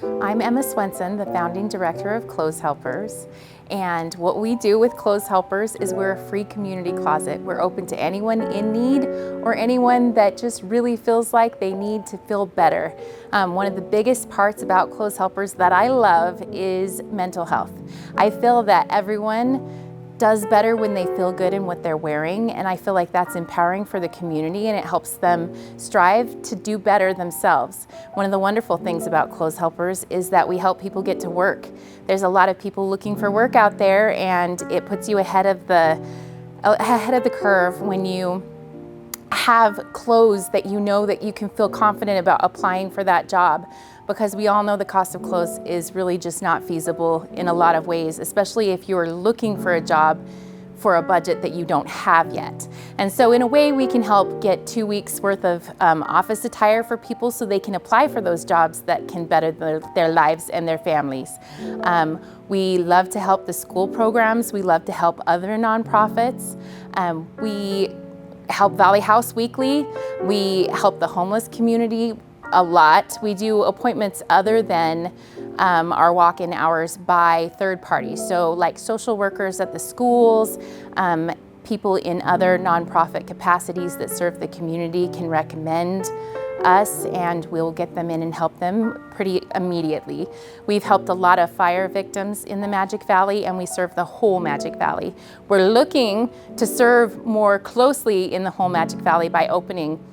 I'm Emma Swenson, the founding director of Clothes Helpers. And what we do with Clothes Helpers is we're a free community closet. We're open to anyone in need or anyone that just really feels like they need to feel better. One of the biggest parts about Clothes Helpers that I love is mental health. I feel that everyone does better when they feel good in what they're wearing, and I feel like that's empowering for the community and it helps them strive to do better themselves. One of the wonderful things about Clothes Helpers is that we help people get to work. There's a lot of people looking for work out there, and it puts you ahead of the curve when you have clothes that you know that you can feel confident about applying for that job, because we all know the cost of clothes is really just not feasible in a lot of ways, especially if you're looking for a job for a budget that you don't have yet. And so in a way we can help get 2 weeks worth of office attire for people so they can apply for those jobs that can better their lives and their families. We love to help the school programs. We love to help other nonprofits. We help Valley House Weekly. We help the homeless community a lot. We do appointments other than our walk-in hours by third parties. So like social workers at the schools, people in other nonprofit capacities that serve the community can recommend us, and we'll get them in and help them pretty immediately. We've helped a lot of fire victims in the Magic Valley, and we serve the whole Magic Valley. We're looking to serve more closely in the whole Magic Valley by opening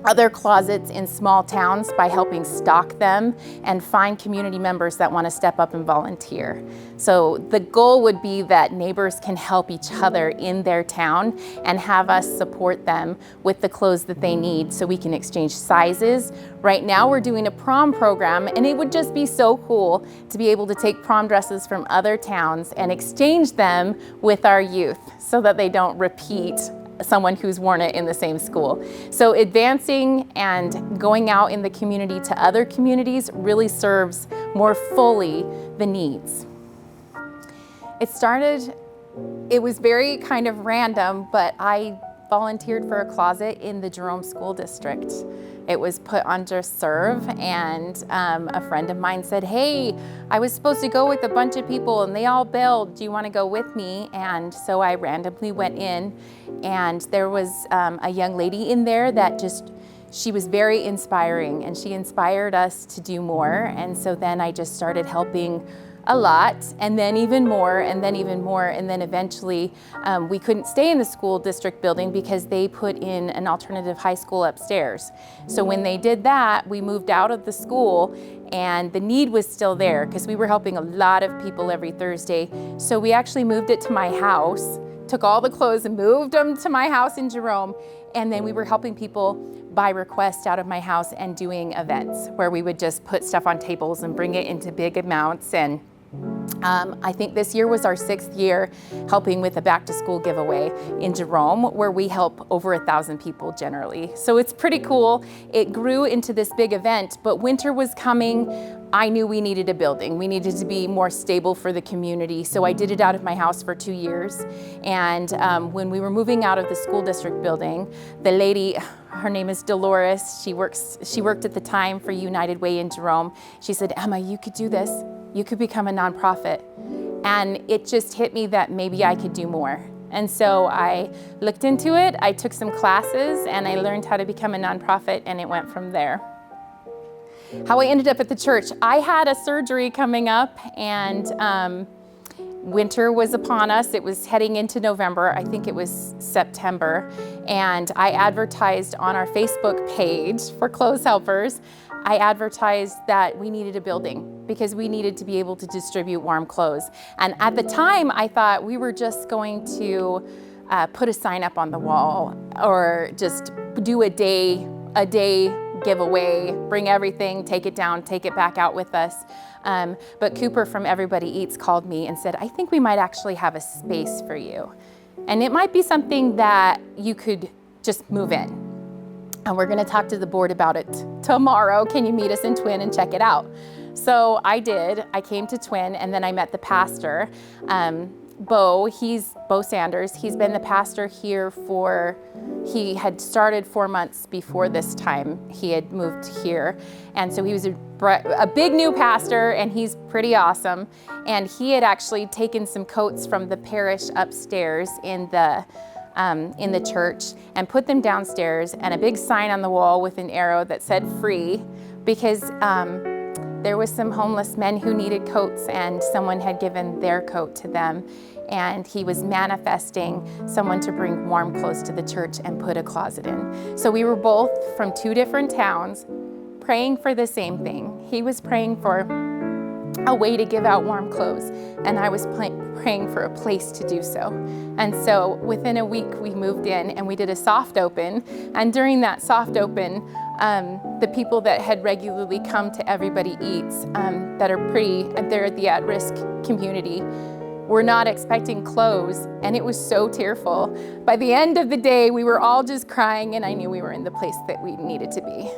other closets in small towns, by helping stock them and find community members that want to step up and volunteer. So the goal would be that neighbors can help each other in their town and have us support them with the clothes that they need so we can exchange sizes. Right now we're doing a prom program, and it would just be so cool to be able to take prom dresses from other towns and exchange them with our youth so that they don't repeat someone who's worn it in the same school. So advancing and going out in the community to other communities really serves more fully the needs. It was very kind of random, but I volunteered for a closet in the Jerome School District. It was put on Just Serve, and a friend of mine said, hey, I was supposed to go with a bunch of people and they all bailed. Do you want to go with me? And so I randomly went in, and there was a young lady in there that she was very inspiring, and she inspired us to do more. And so then I just started helping a lot, and then even more, and then even more, and then eventually we couldn't stay in the school district building because they put in an alternative high school upstairs. So when they did that, we moved out of the school, and the need was still there because we were helping a lot of people every Thursday. So we actually moved it to my house, took all the clothes and moved them to my house in Jerome, and then we were helping people by request out of my house and doing events where we would just put stuff on tables and bring it into big amounts. And I think this year was our 6th year helping with a back to school giveaway in Jerome, where we help over 1,000 people generally. So it's pretty cool. It grew into this big event, but winter was coming. I knew we needed a building. We needed to be more stable for the community. So I did it out of my house for 2 years. And when we were moving out of the school district building, the lady, her name is Dolores, she worked at the time for United Way in Jerome. She said, Emma, you could do this. You could become a nonprofit. And it just hit me that maybe I could do more. And so I looked into it, I took some classes, and I learned how to become a nonprofit, and it went from there. How I ended up at the church. I had a surgery coming up, and winter was upon us. It was heading into November. I think it was September. And I advertised on our Facebook page for Clothes Helpers. I advertised that we needed a building because we needed to be able to distribute warm clothes. And at the time, I thought we were just going to put a sign up on the wall or just do a day giveaway, bring everything, take it down, take it back out with us. But Cooper from Everybody Eats called me and said, I think we might actually have a space for you. And it might be something that you could just move in. And we're gonna talk to the board about it tomorrow. Can you meet us in Twin and check it out? So I did. I came to Twin, and then I met the pastor. Bo Sanders, he's been the pastor here he had started 4 months before this time he had moved here. And so he was a big new pastor, and he's pretty awesome. And he had actually taken some coats from the parish upstairs in the church and put them downstairs, and a big sign on the wall with an arrow that said free, because there was some homeless men who needed coats, and someone had given their coat to them. And he was manifesting someone to bring warm clothes to the church and put a closet in. So we were both from 2 different towns praying for the same thing. He was praying for a way to give out warm clothes, and I was praying for a place to do so. And so within a week we moved in and we did a soft open. And during that soft open, the people that had regularly come to Everybody Eats, they're the at-risk community, were not expecting clothes, and it was so tearful. By the end of the day, we were all just crying, and I knew we were in the place that we needed to be.